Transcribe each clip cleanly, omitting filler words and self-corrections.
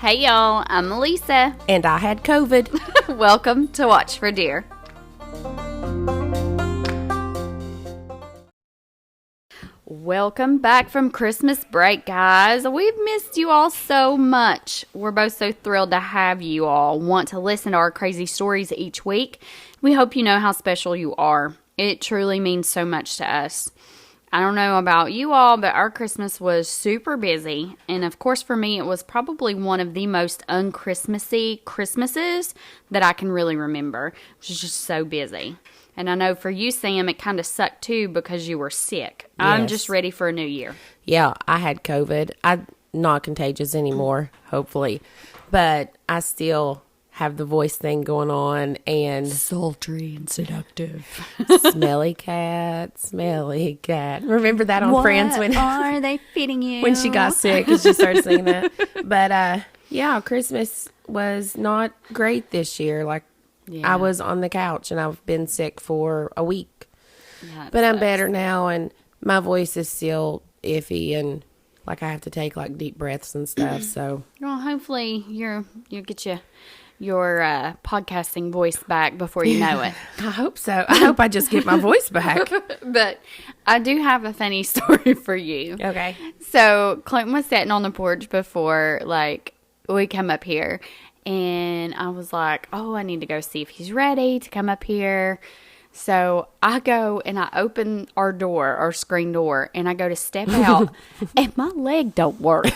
Hey y'all, I'm Melissa. And I had COVID. Welcome to Watch for Deer. Welcome back from Christmas break, guys. We've missed you all so much. We're both so thrilled to have you all want to listen to our crazy stories each week. We hope you know how special you are. It truly means so much to us. I don't know about you all, but our Christmas was super busy. And of course, for me, it was probably one of the most un-Christmassy Christmases that I can really remember. It was just so busy. And I know for you, Sam, it kind of sucked too because you were sick. Yes. I'm just ready for a new year. Yeah, I had COVID. I'm not contagious anymore, hopefully. But I still have the voice thing going on and sultry and seductive. Smelly cat. Remember that on Friends when are they feeding you? When she got sick and she started singing that. But yeah, Christmas was not great this year. I was on the couch and I've been sick for a week. Yeah, but I'm better now and my voice is still iffy and I have to take deep breaths and stuff. So well, hopefully you'll get your podcasting voice back before you know it. I hope so. I hope I just get my voice back. But I do have a funny story for you. Okay. So Clinton was sitting on the porch before we come up here, and I was like, oh, I need to go see if he's ready to come up here. So I go and I open our screen door, and I go to step out, and my leg don't work.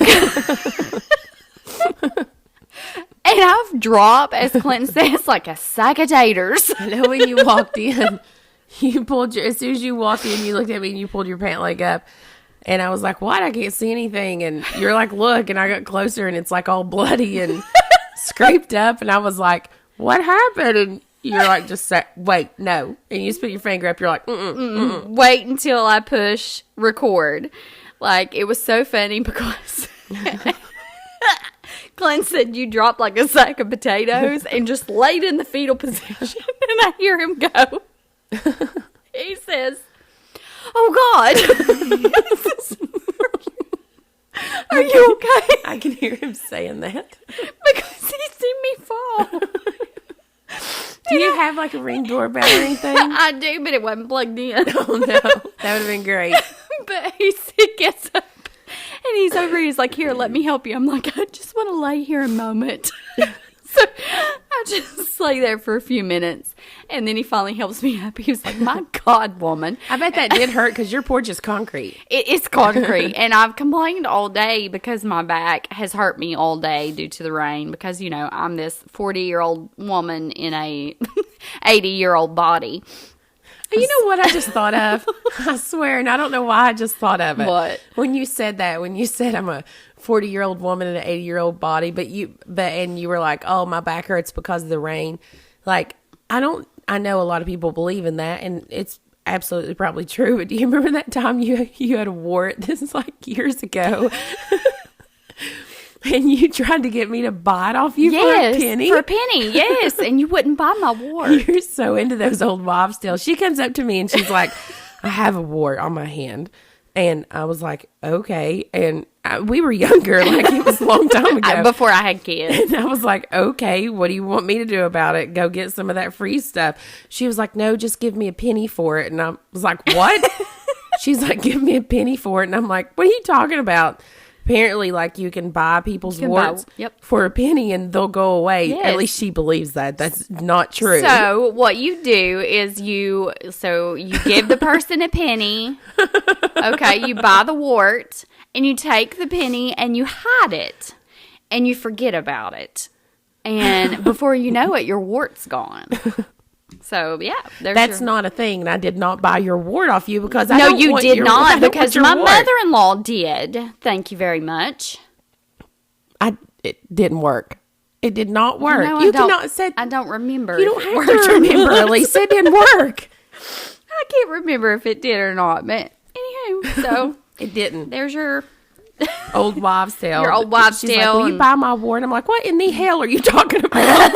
And I've dropped, as Clinton says, like a sack of taters. I know when you walked in, as soon as you walked in, you looked at me and you pulled your pant leg up. And I was like, what? I can't see anything. And you're like, look. And I got closer and it's all bloody and scraped up. And I was like, what happened? And you're like, just say, wait, no. And you just put your finger up. You're like, wait until I push record. It was so funny because Glenn said you dropped like a sack of potatoes and just laid in the fetal position. And I hear him go. He says, oh, God. Are you okay? I can hear him saying that. Because he's seen me fall. Do you have a Ring doorbell or anything? I do, but it wasn't plugged in. Oh, no. That would have been great. But he gets up. And he's over here, he's like, here, let me help you. I'm like, I just want to lay here a moment. So I just lay there for a few minutes. And then he finally helps me up. He was like, my God, woman. I bet that did hurt because your porch is concrete. It's concrete. And I've complained all day because my back has hurt me all day due to the rain. Because, I'm this 40-year-old woman in a 80-year-old body. You know what I just thought of? I swear, and I don't know why I just thought of it. What? When you said I'm a 40-year-old woman in an 80-year-old body, and you were like, oh, my back hurts because of the rain. I know a lot of people believe in that, and it's absolutely probably true. But do you remember that time you had a wart? This is years ago. And you tried to get me to buy it off you for a penny? For a penny, yes. And you wouldn't buy my wart. You're so into those old wives' tales. She comes up to me and she's like, I have a wart on my hand. And I was like, okay. And we were younger. It was a long time ago. Before I had kids. And I was like, okay, what do you want me to do about it? Go get some of that free stuff. She was like, no, just give me a penny for it. And I was like, what? She's like, give me a penny for it. And I'm like, what are you talking about? Apparently, you can buy people's warts for a penny and they'll go away. Yes. At least she believes that. That's not true. So, what you do is you give the person a penny. Okay, you buy the wart and you take the penny and you hide it and you forget about it. And before you know it, your wart's gone. So, yeah. That's not a thing. And I did not buy your wart off you because I don't want your wart. No, you did not, because my mother-in-law did. Thank you very much. It didn't work. It did not work. No, I don't remember. You don't have to remember, Elisa. It didn't work. I can't remember if it did or not. But, anywho, so. It didn't. There's your old wives' tale. Your old wives' She's tale. Like, will you buy my wart? I'm like, what in the hell are you talking about?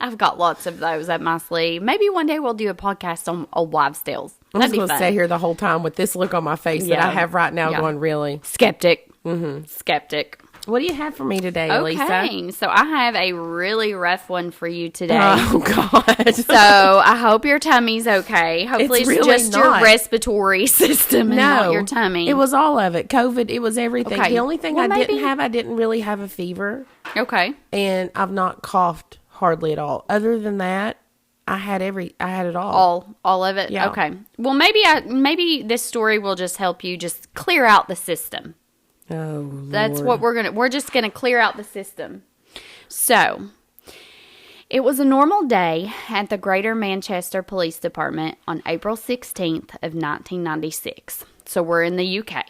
I've got lots of those up my sleeve. Maybe one day we'll do a podcast on old wives' tales. I'm just going to stay here the whole time with this look on my face that I have right now going, really? Skeptic. Mm-hmm. Skeptic. What do you have for me today, Lisa? Okay, so I have a really rough one for you today. Oh, God. So I hope your tummy's okay. Hopefully it's really just your not. respiratory system and not your tummy. It was all of it. COVID, it was everything. Okay. The only thing Well, I maybe- didn't really have a fever. Okay. And I've not coughed hardly at all. Other than that, I had it all. All of it? Yeah. Okay. Well, maybe this story will just help you just clear out the system. Oh, That's Lord. what we're just going to clear out the system. So, it was a normal day at the Greater Manchester Police Department on April 16th of 1996. So, we're in the UK.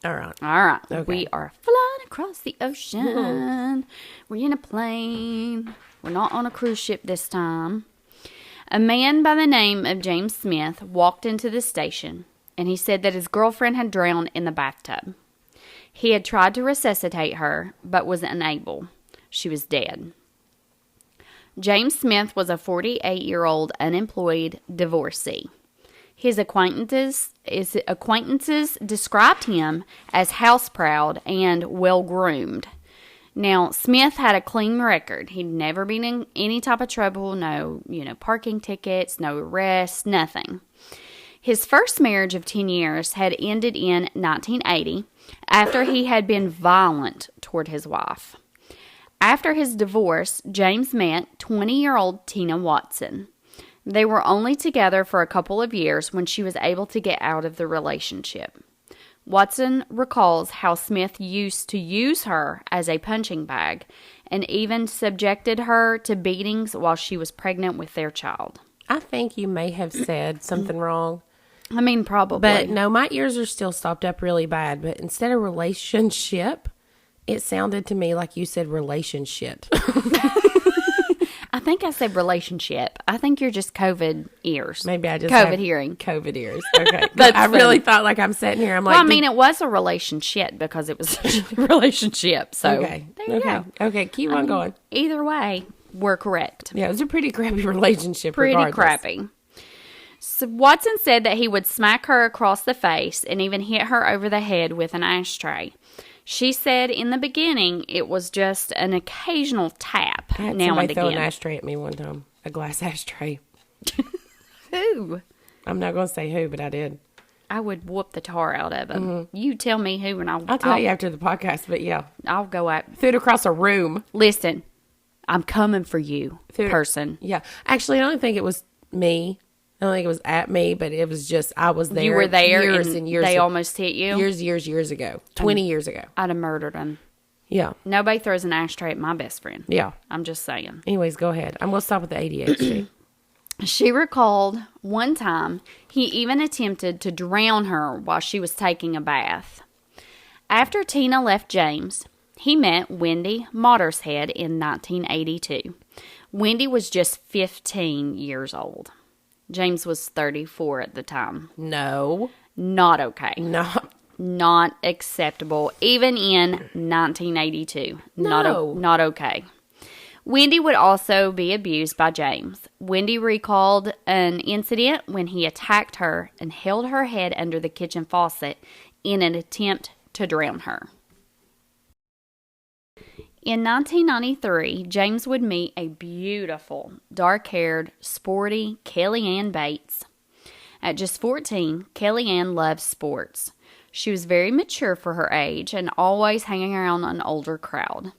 All right. All right. Okay. We are flying across the ocean. We're in a plane. We're not on a cruise ship this time. A man by the name of James Smith walked into the station, and he said that his girlfriend had drowned in the bathtub. He had tried to resuscitate her, but was unable. She was dead. James Smith was a 48-year-old unemployed divorcee. His acquaintances described him as house-proud and well-groomed. Now, Smith had a clean record. He'd never been in any type of trouble, no, parking tickets, no arrests, nothing. His first marriage of 10 years had ended in 1980 after he had been violent toward his wife. After his divorce, James met 20-year-old Tina Watson. They were only together for a couple of years when she was able to get out of the relationship. Watson recalls how Smith used to use her as a punching bag and even subjected her to beatings while she was pregnant with their child. I think you may have said something wrong. I mean, probably. But no, my ears are still stopped up really bad. But instead of relationship, it sounded to me like you said relationship. I think I said relationship. I think you're just COVID ears. Maybe I just COVID have hearing. COVID ears. Okay. That's I really funny. thought like I'm sitting here. I'm like, Well, I mean, it was a relationship because it was a relationship. So okay. there you Okay. go. Okay. Keep on going. Either way, we're correct. Yeah, it was a pretty crappy relationship. Pretty regardless. crappy. So Watson said that he would smack her across the face and even hit her over the head with an ashtray. She said in the beginning it was just an occasional tap I had now somebody and throw an again. ashtray at me one time. A glass ashtray. Who? I'm not going to say who, but I did. I would whoop the tar out of him. You tell me who, and I'll tell you after the podcast, but yeah. I'll go out. Threw it across a room. Listen, I'm coming for you, person. Yeah. Actually, I don't think it was me. I don't think it was at me, but it was just, I was there. You were there, years and years they ago. almost hit you. Years ago. 20 years ago. I'd have murdered him. Yeah. Nobody throws an ashtray at my best friend. Yeah. I'm just saying. Anyways, go ahead. I'm going to stop with the ADHD. She recalled one time he even attempted to drown her while she was taking a bath. After Tina left James, he met Wendy Mottershead in 1982. Wendy was just 15 years old. James was 34 at the time. No. Not okay. No. Not acceptable, even in 1982. No. Not okay. Wendy would also be abused by James. Wendy recalled an incident when he attacked her and held her head under the kitchen faucet in an attempt to drown her. In 1993, James would meet a beautiful, dark-haired, sporty Kellyanne Bates. At just 14, Kellyanne loved sports. She was very mature for her age and always hanging around an older crowd.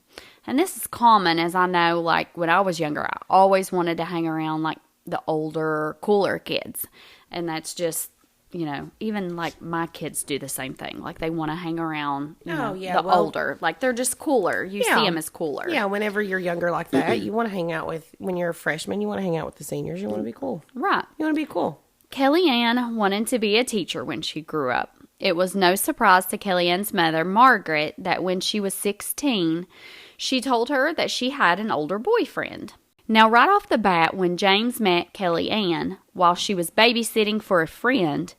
And this is common, as I know, like when I was younger, I always wanted to hang around like the older, cooler kids. And that's just, even like my kids do the same thing. Like they want to hang around the older. Like they're just cooler. You see them as cooler. Yeah, whenever you're younger like that, you want to hang out with, when you're a freshman, you want to hang out with the seniors. You want to be cool. Right. You want to be cool. Kellyanne wanted to be a teacher when she grew up. It was no surprise to Kellyanne's mother, Margaret, that when she was 16, she told her that she had an older boyfriend. Now, right off the bat, when James met Kellyanne while she was babysitting for a friend,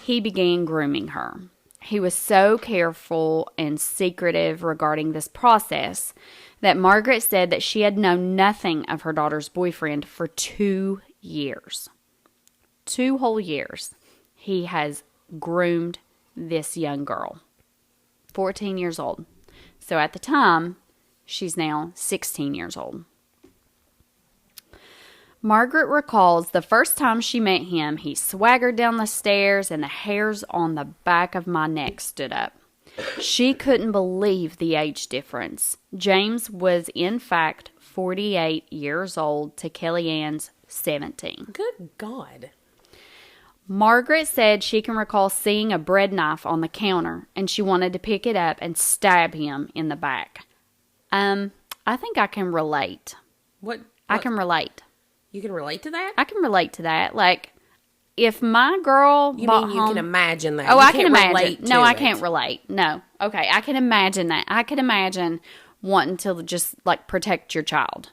he began grooming her. He was so careful and secretive regarding this process that Margaret said that she had known nothing of her daughter's boyfriend for 2 years. 2 whole years. He has groomed this young girl. 14 years old. So at the time, she's now 16 years old. Margaret recalls the first time she met him, he swaggered down the stairs and the hairs on the back of my neck stood up. She couldn't believe the age difference. James was, in fact, 48 years old to Kellyanne's 17. Good God. Margaret said she can recall seeing a bread knife on the counter, and she wanted to pick it up and stab him in the back. I think I can relate. What? I can relate. You can relate to that? I can relate to that. Like, if my girl You bought mean you home, can imagine that? oh, You I can can't imagine. relate No, to I it. can't relate. No, okay, I can imagine that. I can imagine wanting to just like protect your child,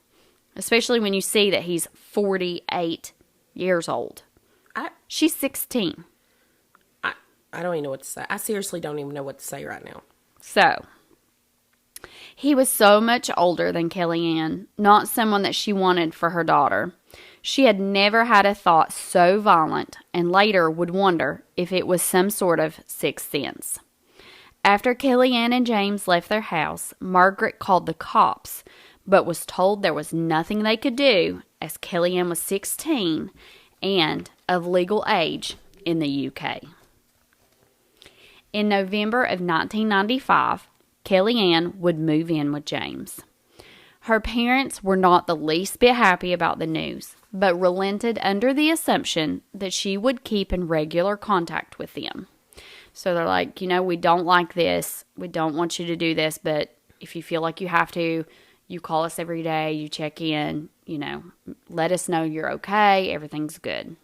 especially when you see that he's 48 years old. She's 16. I don't even know what to say. I seriously don't even know what to say right now. So, he was so much older than Kellyanne, not someone that she wanted for her daughter. She had never had a thought so violent and later would wonder if it was some sort of sixth sense. After Kellyanne and James left their house, Margaret called the cops, but was told there was nothing they could do as Kellyanne was 16 and of legal age in the UK. In November of 1995, Kellyanne would move in with James. Her parents were not the least bit happy about the news, but relented under the assumption that she would keep in regular contact with them. So they're like, we don't like this. We don't want you to do this, but if you feel like you have to, you call us every day, you check in, let us know you're okay, everything's good.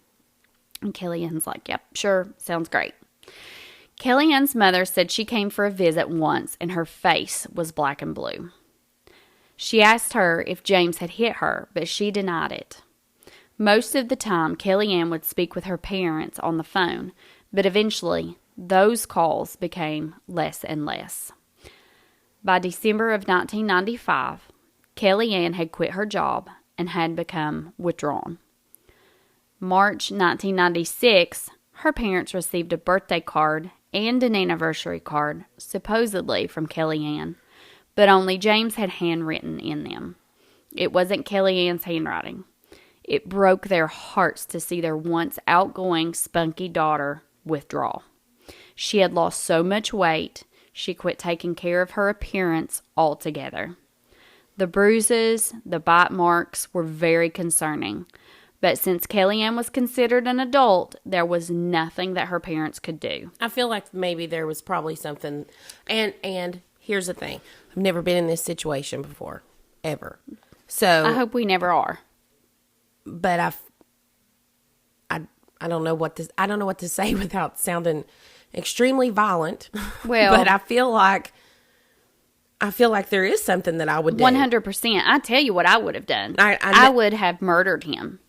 And Kellyanne's like, yep, sure, sounds great. Kellyanne's mother said she came for a visit once and her face was black and blue. She asked her if James had hit her, but she denied it. Most of the time, Kellyanne would speak with her parents on the phone, but eventually, those calls became less and less. By December of 1995, Kellyanne had quit her job and had become withdrawn. March 1996, her parents received a birthday card and an anniversary card, supposedly from Kellyanne, but only James had handwritten in them. It wasn't Kellyanne's handwriting. It broke their hearts to see their once outgoing, spunky daughter withdraw. She had lost so much weight, she quit taking care of her appearance altogether. The bruises, the bite marks were very concerning, but since Kellyanne was considered an adult, there was nothing that her parents could do. I feel like maybe there was probably something. And here's the thing. I've never been in this situation before, ever. So I hope we never are. But I don't know what to say without sounding extremely violent. Well, but I feel like there is something that I would do. 100%. I tell you what I would have done. I would have murdered him.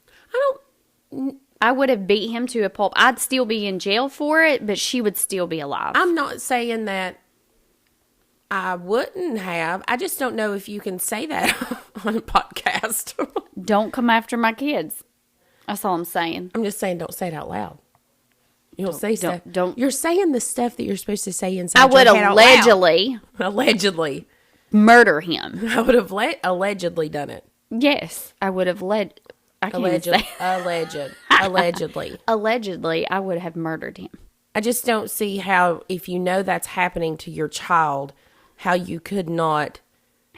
I would have beat him to a pulp. I'd still be in jail for it, but she would still be alive. I'm not saying that I wouldn't have. I just don't know if you can say that on a podcast. Don't come after my kids. That's all I'm saying. I'm just saying don't say it out loud. You don't say stuff. Don't. You're saying the stuff that you're supposed to say inside I would your head allegedly murder him. I would have allegedly done it. Yes, I would have Allegedly, I would have murdered him. I just don't see how, if you know that's happening to your child, how you could not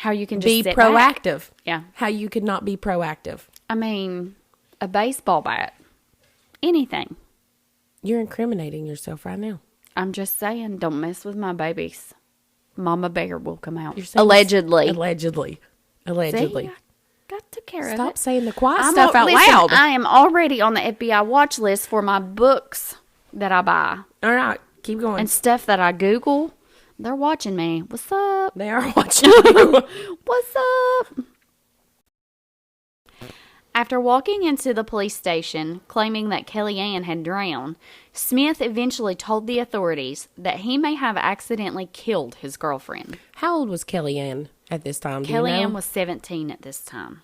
just be sit proactive. Back. Yeah. How you could not be proactive. I mean, a baseball bat. Anything. You're incriminating yourself right now. I'm just saying, don't mess with my babies. Mama Bear will come out. You're saying Allegedly. Allegedly. See, I took care of it. Stop saying the quiet stuff out loud. I am already on the FBI watch list for my books that I buy. All right, keep going. And stuff that I Google. They're watching me. What's up? They are watching you. What's up? After walking into the police station, claiming that Kellyanne had drowned, Smith eventually told the authorities that he may have accidentally killed his girlfriend. How old was Kellyanne at this time? Kellyanne was 17 at this time.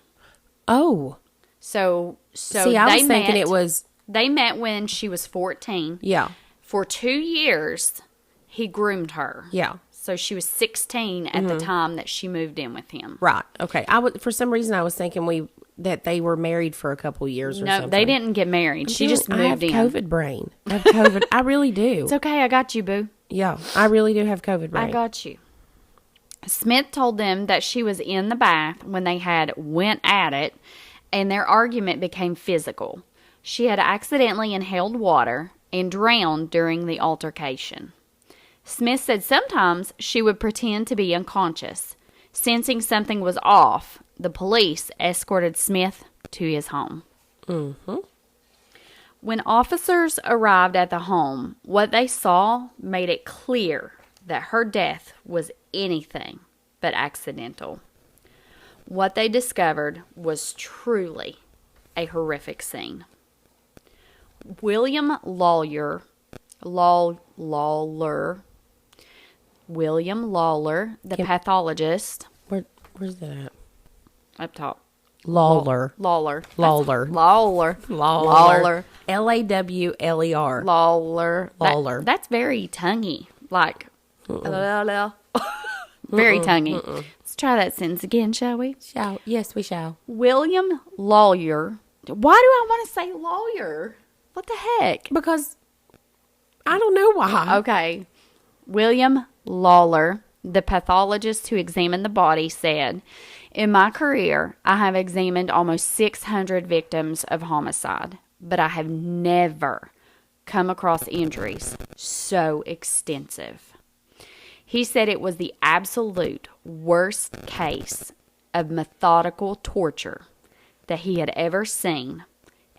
Oh. So see, I was thinking it was... They met when she was 14. Yeah. For 2 years, he groomed her. Yeah. So she was 16 at the time that she moved in with him. Right. Okay. For some reason I was thinking that they were married for a couple years or No, something. they didn't get married. She just moved in. I have COVID brain. I have COVID. I really do. It's okay. I got you, boo. Yeah, I really do have COVID brain. I got you. Smith told them that she was in the bath when they had went at it, and their argument became physical. She had accidentally inhaled water and drowned during the altercation. Smith said sometimes she would pretend to be unconscious. Sensing something was off, the police escorted Smith to his home. Mm-hmm. When officers arrived at the home, what they saw made it clear that her death was anything but accidental. What they discovered was truly a horrific scene. William Lawler, the pathologist. Where's that at? Up top. Lawler. Lawler. Lawler. Lawler. Lawler. Lawler. Lawler. That's very tonguey. Like, very tonguey. Let's try that sentence again, shall we? Shall. Yes, we shall. William Lawler. Why do I want to say lawyer? What the heck? Because I don't know why. Okay. William Lawler, the pathologist who examined the body, said, "In my career, I have examined almost 600 victims of homicide, but I have never come across injuries so extensive." He said it was the absolute worst case of methodical torture that he had ever seen,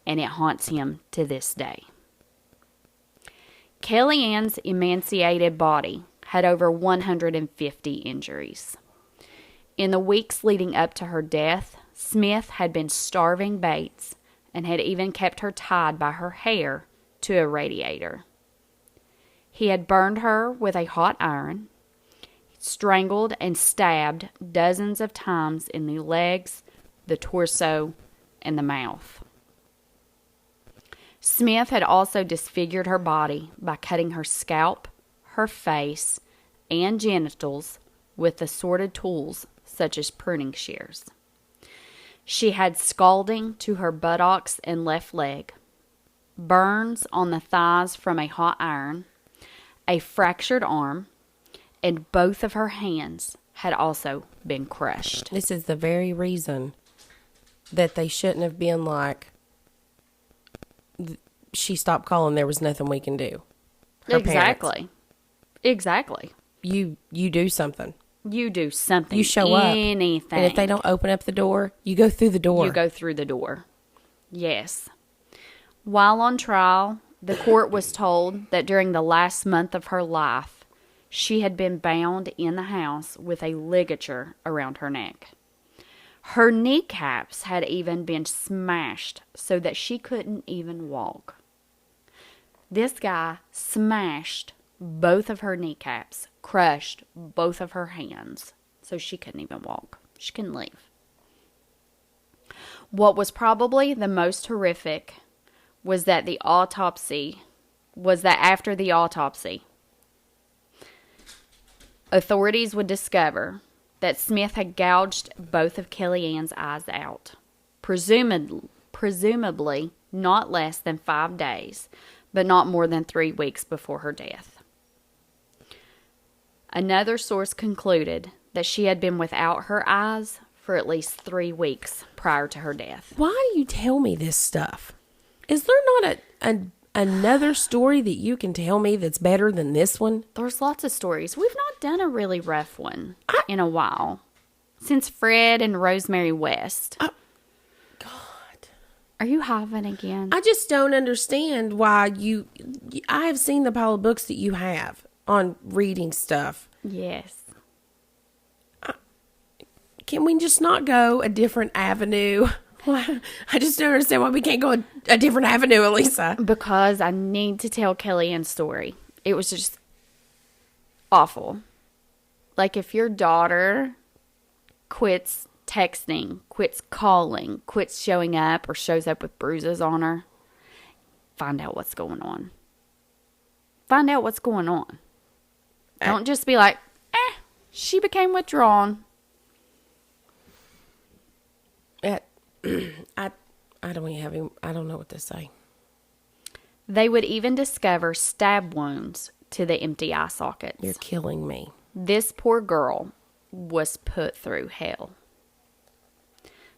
and it haunts him to this day. Kellyanne's emaciated body had over 150 injuries. In the weeks leading up to her death, Smith had been starving Bates and had even kept her tied by her hair to a radiator. He had burned her with a hot iron, strangled and stabbed dozens of times in the legs, the torso, and the mouth. Smith had also disfigured her body by cutting her scalp, her face, and genitals with assorted tools such as pruning shears. She had scalding to her buttocks and left leg, burns on the thighs from a hot iron, a fractured arm, and both of her hands had also been crushed. This is the very reason that they shouldn't have been like, she stopped calling, there was nothing we can do. Her Exactly. parents. Exactly. You do something. You do something. You show up. Anything. And if they don't open up the door, you go through the door. You go through the door. Yes. While on trial, the court was told that during the last month of her life, she had been bound in the house with a ligature around her neck. Her kneecaps had even been smashed so that she couldn't even walk. This guy smashed both of her kneecaps, crushed both of her hands, so she couldn't even walk. She couldn't leave. What was probably the most horrific was that after the autopsy, authorities would discover that Smith had gouged both of Kellyanne's eyes out, presumably not less than 5 days, but not more than 3 weeks before her death. Another source concluded that she had been without her eyes for at least 3 weeks prior to her death. Why do you tell me this stuff? Is there not another story that you can tell me that's better than this one? There's lots of stories. We've not done a really rough one in a while. Since Fred and Rosemary West. God. Are you having again? I just don't understand why I have seen the pile of books that you have on reading stuff. Yes. Can we just not go a different avenue? I just don't understand why we can't go a different avenue, Elisa. Because I need to tell Kellyanne's story. It was just awful. Like if your daughter quits texting, quits calling, quits showing up, or shows up with bruises on her, find out what's going on. Find out what's going on. Don't just be like, she became withdrawn. I don't even have I don't know what to say. They would even discover stab wounds to the empty eye sockets. You're killing me. This poor girl was put through hell.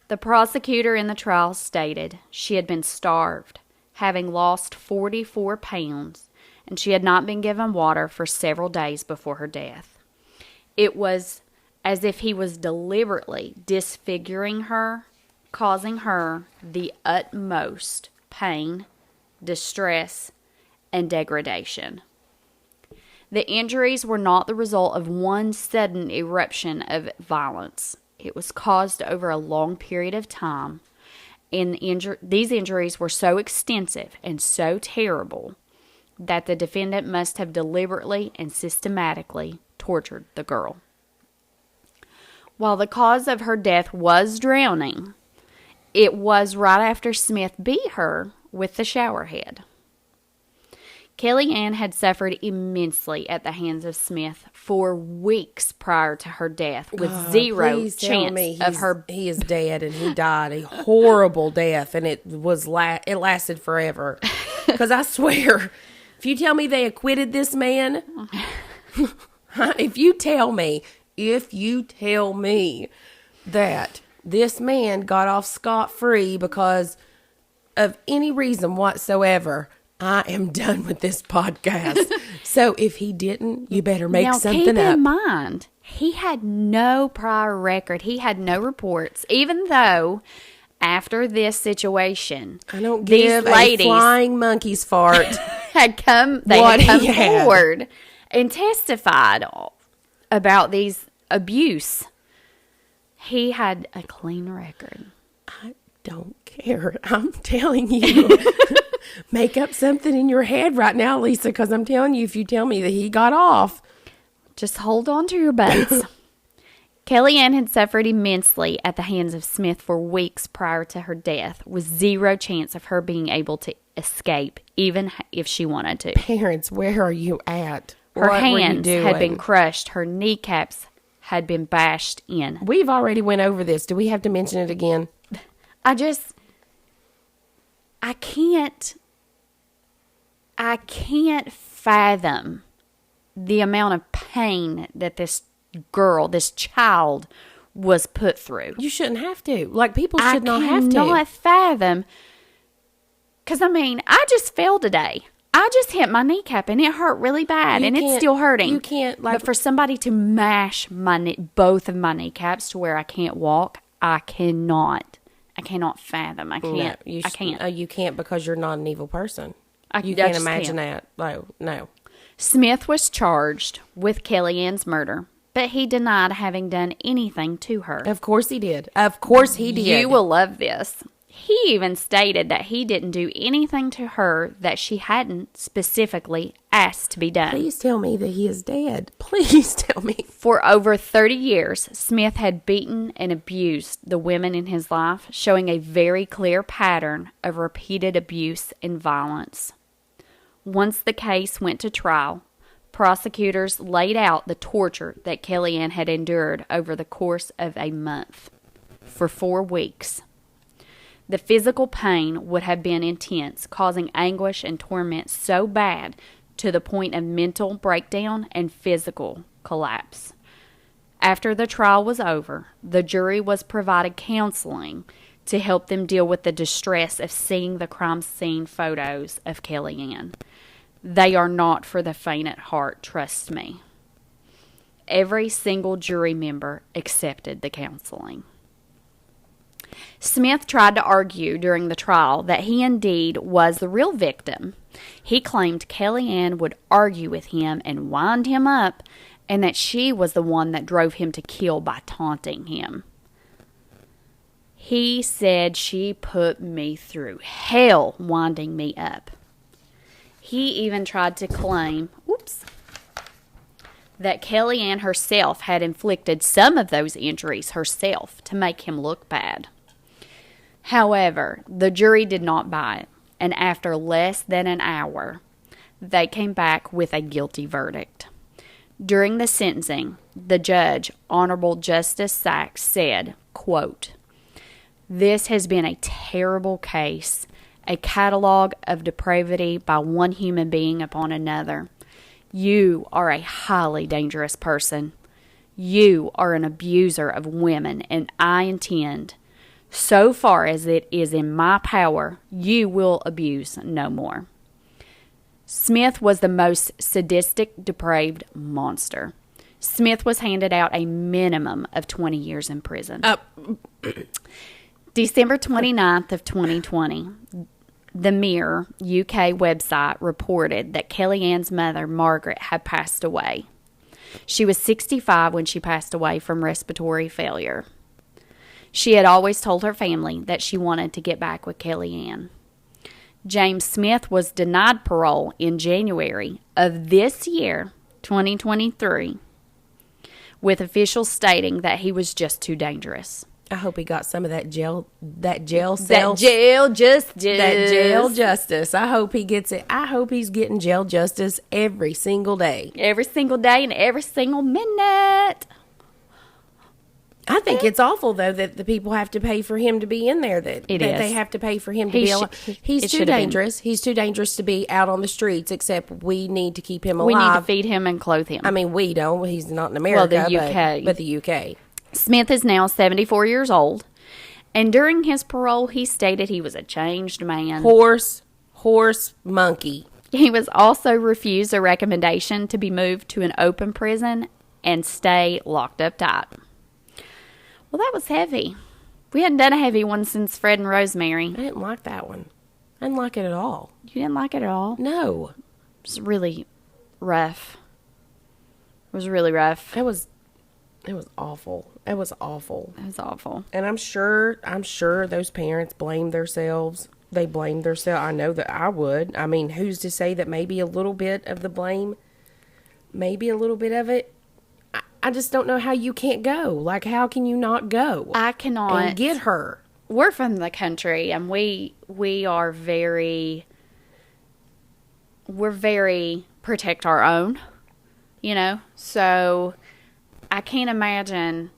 The prosecutor in the trial stated she had been starved, having lost 44 pounds, and she had not been given water for several days before her death. It was as if he was deliberately disfiguring her, causing her the utmost pain, distress, and degradation. The injuries were not the result of one sudden eruption of violence. It was caused over a long period of time, and these injuries were so extensive and so terrible that the defendant must have deliberately and systematically tortured the girl. While the cause of her death was drowning, it was right after Smith beat her with the shower head. Kelly Ann had suffered immensely at the hands of Smith for weeks prior to her death, with zero chance of her. He is dead, and he died a horrible death, and it lasted forever. Because I swear, if you tell me they acquitted this man, if you tell me that this man got off scot-free because of any reason whatsoever, I am done with this podcast. So if he didn't, you better make something up. Now, keep in mind, he had no prior record. He had no reports, even though after this situation, I don't give a flying monkey's fart. had come forward and testified about these abuse. He had a clean record. I don't care. I'm telling you. Make up something in your head right now, Lisa, because I'm telling you, if you tell me that he got off. Just hold on to your butts. Kelly Ann had suffered immensely at the hands of Smith for weeks prior to her death, with zero chance of her being able to escape, even if she wanted to. Parents, where are you at? Her hands had been crushed. Her kneecaps had been bashed in. We've already went over this. Do we have to mention it again? I can't fathom the amount of pain that this girl, this child, was put through. You shouldn't have to. Like, people should not have to. I cannot fathom. Because, I just fell today. I just hit my kneecap, and it hurt really bad, and it's still hurting. You can't, but for somebody to mash both of my kneecaps to where I can't walk, I cannot fathom. I can't. No, I can't. You can't because you're not an evil person. You I can't imagine that. No. Smith was charged with Kelly Ann's murder, but he denied having done anything to her. Of course he did. You will love this. He even stated that he didn't do anything to her that she hadn't specifically asked to be done. Please tell me that he is dead. Please tell me. For over 30 years, Smith had beaten and abused the women in his life, showing a very clear pattern of repeated abuse and violence. Once the case went to trial, prosecutors laid out the torture that Kelly Ann had endured over the course of a month, for 4 weeks. The physical pain would have been intense, causing anguish and torment so bad to the point of mental breakdown and physical collapse. After the trial was over, the jury was provided counseling to help them deal with the distress of seeing the crime scene photos of Kelly Ann. They are not for the faint at heart, trust me. Every single jury member accepted the counseling. Smith tried to argue during the trial that he indeed was the real victim. He claimed Kelly Ann would argue with him and wind him up, and that she was the one that drove him to kill by taunting him. He said she put me through hell winding me up. He even tried to claim, that Kelly Ann herself had inflicted some of those injuries herself to make him look bad. However, the jury did not buy it, and after less than an hour, they came back with a guilty verdict. During the sentencing, the judge, Honorable Justice Sachs, said, quote, "This has been a terrible case, a catalog of depravity by one human being upon another. You are a highly dangerous person. You are an abuser of women, and I intend, so far as it is in my power, you will abuse no more." Smith was the most sadistic, depraved monster. Smith was handed out a minimum of 20 years in prison. December 29th of 2020, the Mirror UK website reported that Kellyanne's mother, Margaret, had passed away. She was 65 when she passed away from respiratory failure. She had always told her family that she wanted to get back with Kellyanne. James Smith was denied parole in January of this year, 2023, with officials stating that he was just too dangerous. I hope he got some of that jail That jail justice. That jail justice. I hope he gets it. I hope he's getting jail justice every single day. Every single day and every single minute. I think it's awful, though, that the people have to pay for him to be in there. That It they is. have to pay for him to be alive. He's it too should have been. dangerous. He's too dangerous to be out on the streets, except we need to keep him We need to alive. feed him and clothe him. I mean, we don't. He's not in America. the UK. But the UK. Smith is now 74 years old, and during his parole, he stated he was a changed man. Horse, monkey. He was also refused a recommendation to be moved to an open prison and stay locked up tight. Well, that was heavy. We hadn't done a heavy one since Fred and Rosemary. I didn't like that one. I didn't like it at all. You didn't like it at all? No. It was really rough. It was really rough. It was awful. It was awful. It was awful. And I'm sure those parents blamed themselves. They blamed themselves. I know that I would. I mean, who's to say that maybe a little bit of the blame, maybe a little bit of it, I just don't know how you can't go. Like, how can you not go? I cannot. And get her. We're from the country, and we are very protect our own, you know? So I can't imagine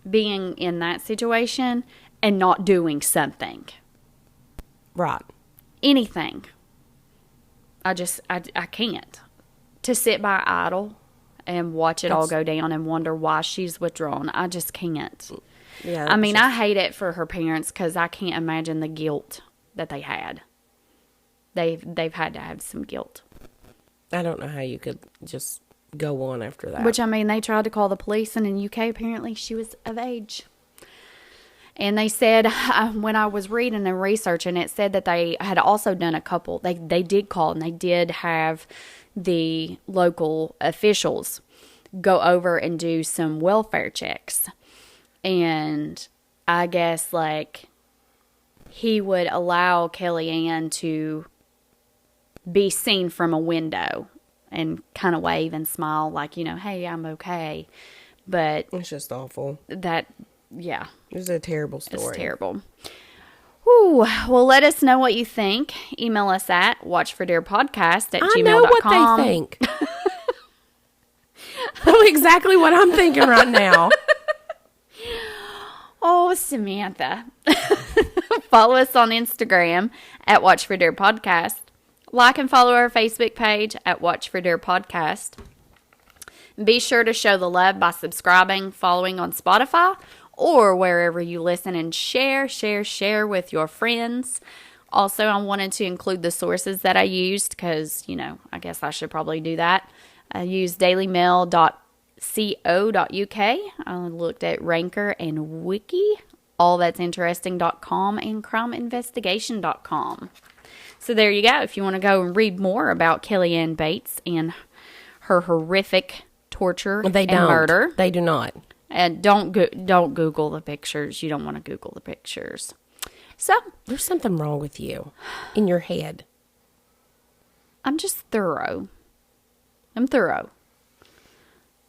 being in that situation and not doing something. Right. Anything. I can't. To sit by idle and watch it all go down and wonder why she's withdrawn. I just can't. Yeah. I mean, I hate it for her parents because I can't imagine the guilt that they had. They've had to have some guilt. I don't know how you could just go on after that. Which, I mean, they tried to call the police, and in UK, apparently, she was of age. And they said, when I was reading and researching, it said that they had also done a couple. They did call, and they did have the local officials go over and do some welfare checks. And I guess, like, he would allow Kellyanne to be seen from a window and kind of wave and smile like, you know, hey, I'm okay. But it's just awful. Yeah. It was a terrible story. It's terrible. Whew. Well, let us know what you think. Email us at watchfordearpodcast@gmail.com. I know what they think. I know exactly what I'm thinking right now. Oh, Samantha. Follow us on Instagram at Watch for Dear Podcast. Like and follow our Facebook page at Watch for Dear Podcast. Be sure to show the love by subscribing, following on Spotify, or wherever you listen, and share with your friends. Also, I wanted to include the sources that I used because, you know, I guess I should probably do that. I used dailymail.co.uk. I looked at Ranker and Wiki, allthat'sinteresting.com, and crimeinvestigation.com. So there you go. If you want to go and read more about Kellyanne Bates and her horrific torture and murder. They do not. And don't Google the pictures. You don't want to Google the pictures. So, there's something wrong with you in your head. I'm just thorough. I'm thorough.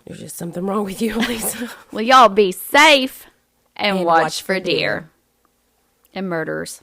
There's just something wrong with you, Lisa. Well, y'all be safe and watch for deer and murderers.